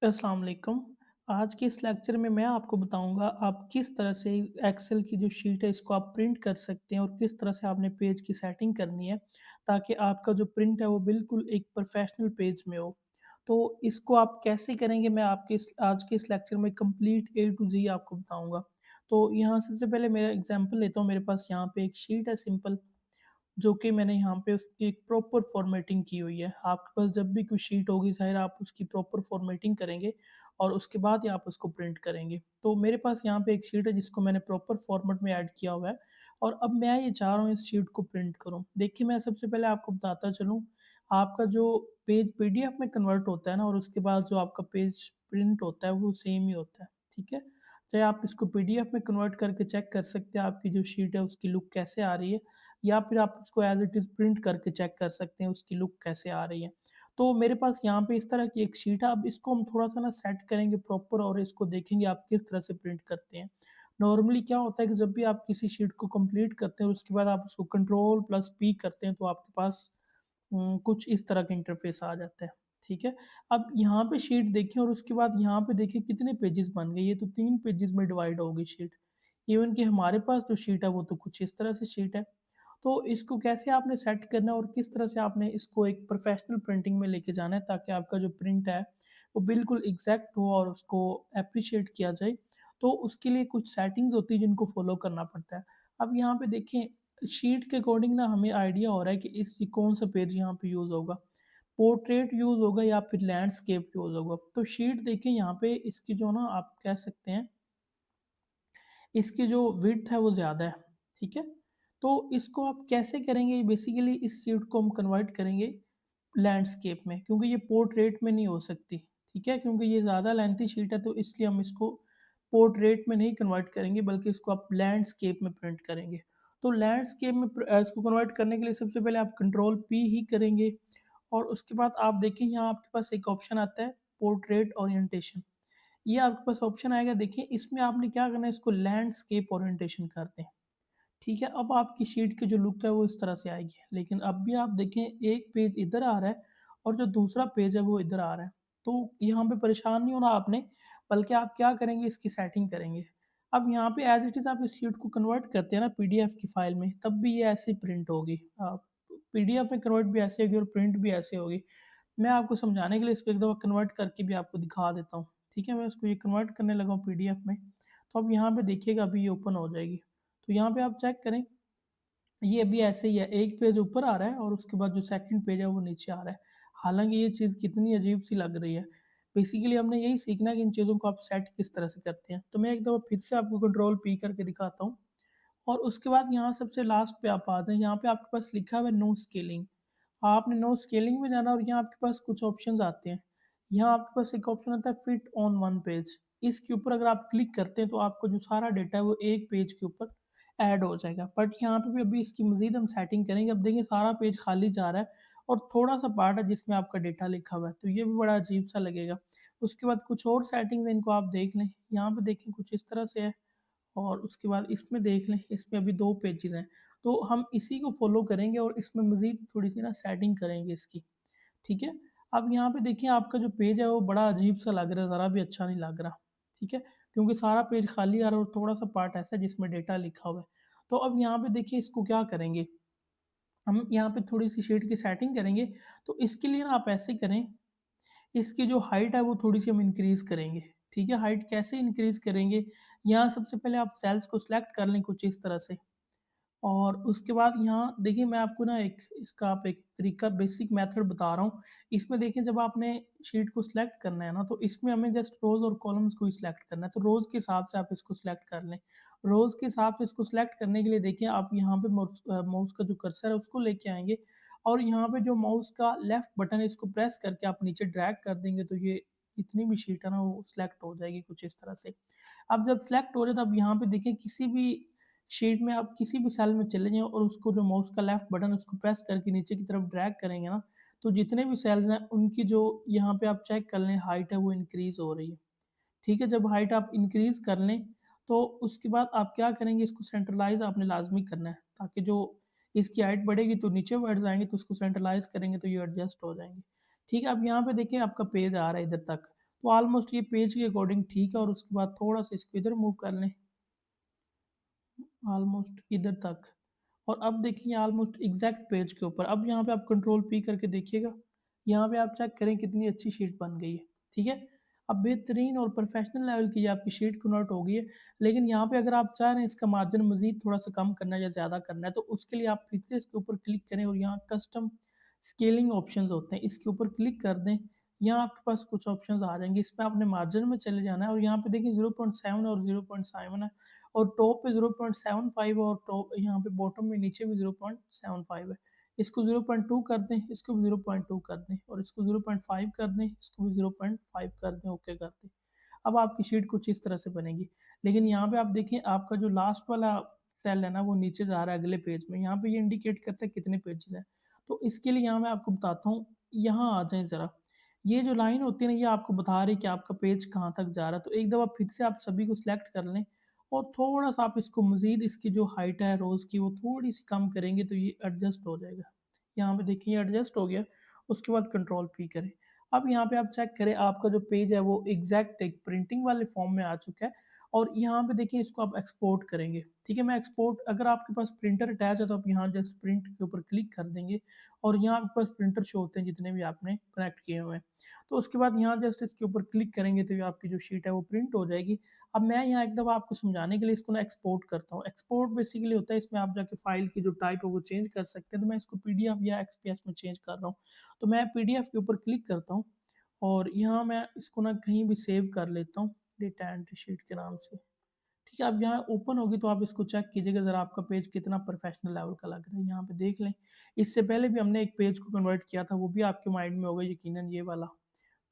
अस्सलाम वालेकुम। आज के इस लेक्चर में मैं आपको बताऊँगा आप किस तरह से एक्सेल की जो शीट है इसको आप प्रिंट कर सकते हैं और किस तरह से आपने पेज की सेटिंग करनी है ताकि आपका जो प्रिंट है वो बिल्कुल एक प्रोफ़ेशनल पेज में हो। तो इसको आप कैसे करेंगे मैं आपके इस आज के इस लेक्चर में कंप्लीट ए टू ज़ी आपको बताऊँगा। तो यहाँ सबसे पहले मेरा एग्ज़ाम्पल लेता हूँ, मेरे पास यहाँ पे एक शीट है सिंपल, जो कि मैंने यहाँ पे उसकी एक प्रॉपर फ़ॉर्मेटिंग की हुई है। आपके पास जब भी कोई शीट होगी ज़ाहिर है आप उसकी प्रॉपर फ़ॉर्मेटिंग करेंगे और उसके बाद ही आप उसको प्रिंट करेंगे। तो मेरे पास यहाँ पे एक शीट है जिसको मैंने प्रॉपर फ़ॉर्मेट में ऐड किया हुआ है और अब मैं ये चाह रहा हूँ इस शीट को प्रिंट करूँ। देखिए, मैं सबसे पहले आपको बताता चलूँ, आपका जो पेज पीडीएफ में कन्वर्ट होता है ना और उसके बाद जो आपका पेज प्रिंट होता है वो सेम ही होता है, ठीक है? चाहे आप इसको पीडीएफ में कन्वर्ट करके चेक कर सकते हैं आपकी जो शीट है उसकी लुक कैसे आ रही है, या फिर आप इसको एज़ इट इज़ प्रिंट करके चेक कर सकते हैं उसकी लुक कैसे आ रही है। तो मेरे पास यहाँ पे इस तरह की एक शीट है, अब इसको हम थोड़ा-सा ना सेट करेंगे प्रॉपर और इसको देखेंगे आप किस तरह से प्रिंट करते हैं। नॉर्मली क्या होता है कि जब भी आप किसी शीट को कंप्लीट करते हैं और उसके बाद आप उसको कंट्रोल प्लस पी करते हैं तो आपके पास कुछ इस तरह का इंटरफ़ेस आ जाता है, ठीक है? अब यहाँ पे शीट देखें और उसके बाद यहाँ पे देखिए कितने पेजेज़ बन गए, ये तो 3 पेजेज़ में डिवाइड हो गई शीट। इवन कि हमारे पास जो शीट है वो तो कुछ इस तरह से शीट है। तो इसको कैसे आपने सेट करना है और किस तरह से आपने इसको एक प्रोफ़ेशनल प्रिंटिंग में लेके जाना है ताकि आपका जो प्रिंट है, वो बिल्कुल एग्ज़ैक्ट हो और उसको एप्रिशिएट किया जाए। तो उसके लिए कुछ सेटिंग्स होती हैं जिनको फ़ॉलो करना पड़ता है। अब यहाँ पे देखें, शीट के अकॉर्डिंग ना हमें आइडिया हो रहा है कि इस कौन-सा पेज यहाँ पे यूज़ होगा। पोर्ट्रेट यूज़ होगा या फिर लैंडस्केप यूज़ होगा। तो शीट देखिए यहाँ पे इसकी जो ना आप कह सकते हैं, इसकी जो विड्थ है वो ज़्यादा है, ठीक है? तो इसको आप कैसे करेंगे, बेसिकली इस शीट को हम कन्वर्ट करेंगे लैंडस्केप में, क्योंकि ये पोर्ट्रेट में नहीं हो सकती, ठीक है? क्योंकि ये ज़्यादा लेंथी शीट है तो इसलिए हम इसको पोर्ट्रेट में नहीं कन्वर्ट करेंगे बल्कि इसको आप लैंडस्केप में प्रिंट करेंगे। तो लैंडस्केप में इसको कन्वर्ट करने के लिए सबसे पहले आप कंट्रोल पी ही करेंगे और उसके बाद आप देखिए यहाँ आपके पास एक ऑप्शन आता है, पोर्ट्रेट ओरिएंटेशन। ये आपके पास ऑप्शन आएगा, देखिए इसमें आपने क्या करना है, इसको लैंडस्केप ओरिएंटेशन कर दें, ठीक है? अब आपकी शीट की जो लुक है वो इस तरह से आएगी। लेकिन अब भी आप देखें, एक पेज इधर आ रहा है और जो दूसरा पेज है वो इधर आ रहा है। तो यहाँ पे परेशान नहीं होना आपने, बल्कि आप क्या करेंगे, इसकी सेटिंग करेंगे। अब यहाँ पे एज़ इट इज़ आप इस शीट को कन्वर्ट करते हैं ना पीडीएफ की फ़ाइल में, तब भी ये ऐसे ही प्रिंट होगी। पीडीएफ में कन्वर्ट भी ऐसे होगी और प्रिंट भी ऐसे होगी। मैं आपको समझाने के लिए इसको एक दफ़ा कन्वर्ट करके भी आपको दिखा देता हूँ, ठीक है? मैं इसको ये कन्वर्ट करने लगा हूँ पीडीएफ में, तो अब यहाँ पे देखिएगा अभी ये ओपन हो जाएगी। तो यहाँ पे आप चेक करें, ये अभी ऐसे ही है, एक पेज ऊपर आ रहा है और उसके बाद जो सेकंड पेज है वो नीचे आ रहा है। हालाँकि ये चीज़ कितनी अजीब-सी लग रही है। बेसिकली हमने यही सीखना है कि इन चीज़ों को आप सेट किस तरह से करते हैं। तो मैं एक दफ़ा फिर से आपको कंट्रोल पी करके दिखाता हूँ और उसके बाद यहाँ सबसे लास्ट पे आप आ जाएँ, यहाँ पे आपके पास लिखा हुआ है नो स्केलिंग। आपने नो स्केलिंग में जाना और यहाँ आपके पास कुछ ऑप्शंस आते हैं। यहाँ आपके पास एक ऑप्शन आता है फिट ऑन वन पेज। इसके ऊपर अगर आप क्लिक करते हैं तो आपको जो सारा डेटा है वो एक पेज के ऊपर ऐड हो जाएगा। बट यहाँ पे भी अभी इसकी मज़ीद हम सेटिंग करेंगे। अब देखिए सारा पेज खाली जा रहा है और थोड़ा-सा पार्ट है जिसमें आपका डेटा लिखा हुआ है, तो ये भी बड़ा अजीब-सा लगेगा। उसके बाद कुछ और सेटिंग्स हैं, इनको आप देख लें। यहाँ पे देखें कुछ इस तरह से है और उसके बाद इसमें देख लें, इसमें अभी 2 पेजेज़ हैं। तो हम इसी को फ़ॉलो करेंगे और इसमें मज़ीद थोड़ी-सी ना सेटिंग करेंगे इसकी, ठीक है? अब यहाँ पे देखिए आपका जो पेज है वो बड़ा अजीब-सा लग रहा है, ज़रा भी अच्छा नहीं लग रहा, ठीक है? क्योंकि सारा पेज खाली आ रहा है और थोड़ा-सा पार्ट ऐसा है जिसमें डेटा लिखा हुआ है। तो अब यहाँ पे देखिए इसको क्या करेंगे, हम यहाँ पे थोड़ी-सी शीट की सेटिंग करेंगे। तो इसके लिए ना आप ऐसे करें, इसकी जो हाइट है वो थोड़ी-सी हम इंक्रीज़ करेंगे, ठीक है? हाइट कैसे इंक्रीज़ करेंगे? यहाँ सबसे पहले आप सेल्स को सिलेक्ट कर लें कुछ इस तरह से और उसके बाद यहाँ देखिए मैं आपको ना एक इसका आप एक तरीका बेसिक मेथड बता रहा हूँ। इसमें देखिए जब आपने शीट को सिलेक्ट करना है ना, तो इसमें हमें जस्ट रोज़ और कॉलम्स को ही सिलेक्ट करना है। तो रोज़ के हिसाब से आप इसको सिलेक्ट कर लें। रोज़ के हिसाब से इसको सिलेक्ट करने के लिए देखिए आप यहाँ पे माउस का जो कर्सर है उसको लेके आएँगे और यहाँ पे जो माउस का लेफ्ट बटन है इसको प्रेस करके आप नीचे ड्रैग कर देंगे तो ये जितनी भी शीट है ना वो सिलेक्ट हो जाएगी कुछ इस तरह से। अब जब सिलेक्ट हो जाए तब यहाँ पे देखिए किसी भी शीट में आप किसी भी सेल में चले जाएँ और उसको जो माउस का लेफ्ट बटन है उसको प्रेस करके नीचे की तरफ ड्रैग करेंगे ना, तो जितने भी सेल्स हैं उनकी जो यहाँ पे आप चेक कर लें हाइट है वो इंक्रीज़ हो रही है। ठीक है? जब हाइट आप इंक्रीज़ कर लें, तो उसके बाद आप क्या करेंगे, इसको सेंट्रलाइज़ आपने लाज़मी करना है ताकि जो इसकी हाइट बढ़ेगी तो नीचे वर्ड्स आएँगे तो उसको सेंट्रलाइज़ करेंगे तो ये एडजस्ट हो जाएँगे। ठीक है? अब यहाँ पे देखिए आपका पेज आ रहा है इधर तक। तो ऑलमोस्ट ये पेज के अकॉर्डिंग ठीक है और उसके बाद थोड़ा-सा इसको इधर मूव कर लें, ऑलमोस्ट इधर तक। और अब देखिए ऑलमोस्ट एग्ज़ैक्ट पेज के ऊपर। अब यहाँ पे आप कंट्रोल पी करके देखिएगा, यहाँ पे आप चेक करें कितनी अच्छी शीट बन गई है, ठीक है? अब बेहतरीन और प्रोफ़ेशनल लेवल की ये आपकी शीट कन्वर्ट हो गई है। लेकिन यहाँ पे अगर आप चाह रहे हैं इसका मार्जिन मज़ीद थोड़ा-सा कम करना है या ज़्यादा करना है, तो उसके लिए आप फिर से इसके ऊपर क्लिक करें और यहाँ कस्टम स्केलिंग ऑप्शंस होते हैं, इसके ऊपर क्लिक कर दें। यहाँ आपके पास कुछ ऑप्शंस आ जाएँगे, इसमें आपने मार्जिन में चले जाना है और यहाँ पे देखिए 0.7 और 0.7 है और टॉप पे 0.75 और टॉप यहाँ पे बॉटम में नीचे भी 0.75 है। इसको 0.2 कर दें, इसको भी 0.2 कर दें और इसको 0.5 कर दें, इसको भी 0.5 कर दें, ओके कर दें। अब आपकी शीट कुछ इस तरह से बनेगी। लेकिन यहाँ पे आप देखिए आपका जो लास्ट वाला सेल है ना वो नीचे जा रहा है अगले पेज में। यहाँ पे ये इंडिकेट करता है कितने पेजेज़ हैं। तो इसके लिए यहाँ मैं आपको बताता हूँ, यहाँ आ जाएँ ज़रा। ये जो लाइन होती है ना ये आपको बता रही है कि आपका पेज कहाँ तक जा रहा है। तो एक दफ़ा फिर से आप सभी को सिलेक्ट कर लें और थोड़ा-सा आप इसको मज़ीद इसकी जो हाइट है रोज़ की वो थोड़ी-सी कम करेंगे तो ये एडजस्ट हो जाएगा। यहाँ पे देखिए एडजस्ट हो गया, उसके बाद कंट्रोल पी करें। अब यहाँ पे आप चेक करें आपका जो पेज है वो एग्ज़ैक्ट एक प्रिंटिंग वाले फ़ॉर्म में आ चुका है और यहाँ पे देखिए इसको आप एक्सपोर्ट करेंगे, ठीक है? मैं एक्सपोर्ट अगर आपके पास प्रिंटर अटैच है तो आप यहाँ जस्ट प्रिंट के ऊपर क्लिक कर देंगे और यहाँ आपके पास प्रिंटर शो होते हैं जितने भी आपने कनेक्ट किए हुए हैं। तो उसके बाद यहाँ जस्ट इसके ऊपर क्लिक करेंगे तो ये आपकी जो शीट है वो प्रिंट हो जाएगी। अब मैं यहाँ एक दफ़ा आपको समझाने के लिए इसको ना एक्सपोर्ट करता हूँ। एक्सपोर्ट बेसिकली होता है इसमें आप जाके फ़ाइल की जो टाइप है वो चेंज कर सकते हैं, तो मैं इसको पीडीएफ या एक्सपीएस में चेंज कर रहा हूँ। तो मैं पीडीएफ के ऊपर क्लिक करता हूँ और यहाँ मैं इसको ना कहीं भी सेव कर लेता हूँ, डेटा एंट्री शीट के नाम से। ठीक है, अब यहाँ ओपन होगी तो आप इसको चेक कीजिएगा ज़रा आपका पेज कितना प्रोफ़ेशनल लेवल का लग रहा है, यहाँ पे देख लें। इससे पहले भी हमने एक पेज को कन्वर्ट किया था, वो भी आपके माइंड में होगा यकीनन ये वाला।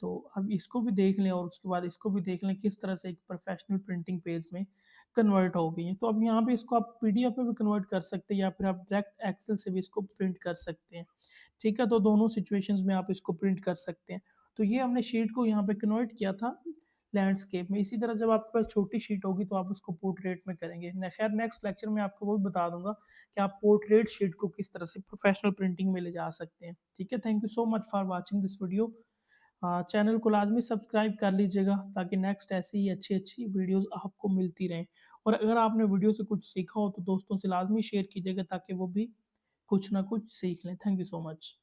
तो अब इसको भी देख लें और उसके बाद इसको भी देख लें किस तरह से एक प्रोफ़ेशनल प्रिंटिंग पेज में कन्वर्ट हो गई है। तो अब यहाँ पे इसको आप पीडीएफ में भी कन्वर्ट कर सकते हैं या फिर आप डायरेक्ट एक्सेल से भी इसको प्रिंट कर सकते हैं। ठीक है, तो दोनों सिचुएशंस में आप इसको प्रिंट कर सकते हैं। तो ये हमने शीट को यहाँ पे कन्वर्ट किया था लैंडस्केप में। इसी तरह जब आपके पास छोटी शीट होगी तो आप उसको पोर्ट्रेट में करेंगे। न खैर नेक्स्ट लेक्चर में आपको वो भी बता दूँगा कि आप पोर्ट्रेट शीट को किस तरह से प्रोफ़ेशनल प्रिंटिंग में ले जा सकते हैं। ठीक है, thank you so much for watching this video. Channel को लाज़मी सब्सक्राइब कर लीजिएगा ताकि नेक्स्ट ऐसी ही अच्छी-अच्छी वीडियोज़ आपको मिलती रहें। और अगर आपने वीडियो से कुछ सीखा हो तो दोस्तों से लाज़मी शेयर कीजिएगा ताकि वो भी कुछ ना कुछ सीख लें। Thank you so much.